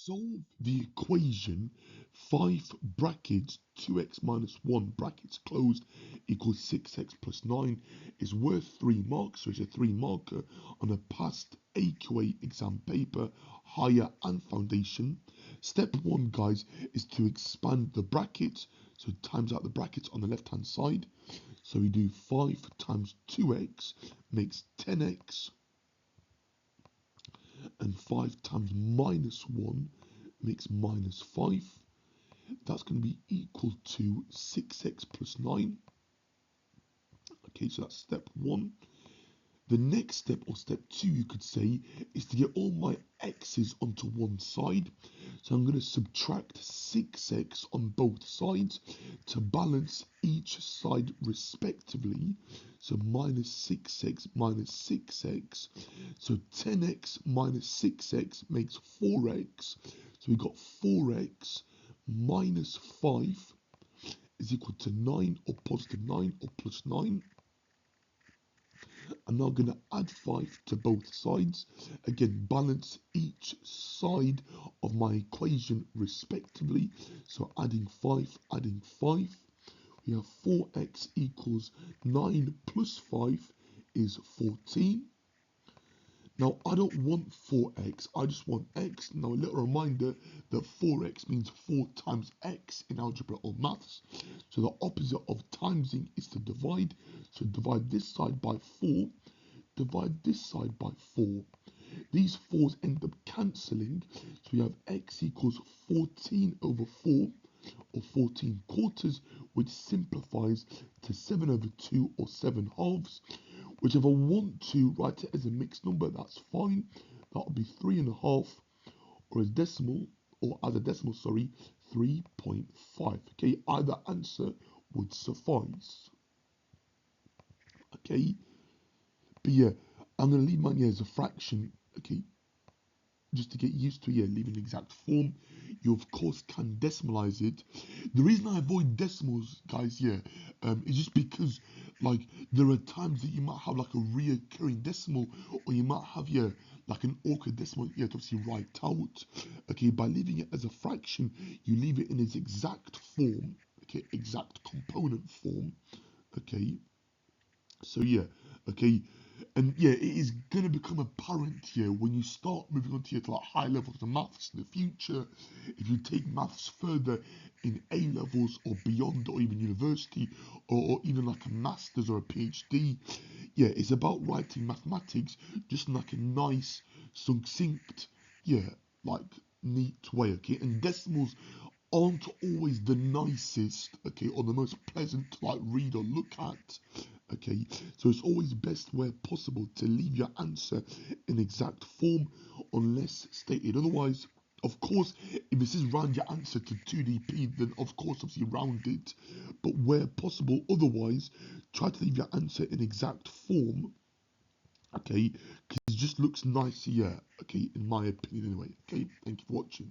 Solve the equation 5 brackets 2x minus 1 brackets closed equals 6x plus 9 is worth 3 marks. So it's a 3 marker on a past AQA exam paper, higher and foundation. Step 1, guys, is to expand the brackets. So times out the brackets on the left hand side. So we do 5 times 2x makes 10x. And 5 times minus 1 makes minus 5. That's going to be equal to 6x plus 9. Okay, so that's step 1. The next step, or step 2, you could say, is to get all my x's onto one side. So I'm going to subtract 6x on both sides to balance each side respectively. So minus 6x minus 6x. So 10x minus 6x makes 4x. So we got 4x minus 5 is equal to 9, or positive 9, or plus 9. I'm now going to add 5 to both sides. Again, balance each side of my equation respectively. So adding 5, we have 4x equals 9 plus 5 is 14. Now, I don't want 4x, I just want x. Now, a little reminder that 4x means 4 times x in algebra or maths. So the opposite of timesing is to divide. So divide this side by 4, divide this side by 4. These 4's end up cancelling. So we have x equals 14 over 4, or 14 quarters, which simplifies to 7 over 2, or 7 halves. Whichever I want to write it as a mixed number, that's fine. That'll be 3.5, or as decimal, or as a decimal, sorry, 3.5. Okay, either answer would suffice. Okay, but yeah, I'm gonna leave mine here as a fraction. Okay, just to get used to leaving the exact form. You of course can decimalize it. The reason I avoid decimals, guys, is just because like there are times that you might have like a reoccurring decimal, or you might have like an awkward decimal you have to obviously write out. Okay, by leaving it as a fraction, you leave it in its exact form. Okay, exact component form. Okay, so okay. And it is going to become apparent here when you start moving on to like high levels of maths in the future. If you take maths further in A levels or beyond, or even university, or even like a master's or a PhD, it's about writing mathematics just in like a nice, succinct, like neat way. Okay, and decimals aren't always the nicest, okay, or the most pleasant to like read or look at. Okay, so it's always best where possible to leave your answer in exact form unless stated otherwise. Of course, if this is round your answer to 2DP, then of course obviously round it, but where possible otherwise, try to leave your answer in exact form, okay, because it just looks nicer, okay, in my opinion anyway. Okay, thank you for watching.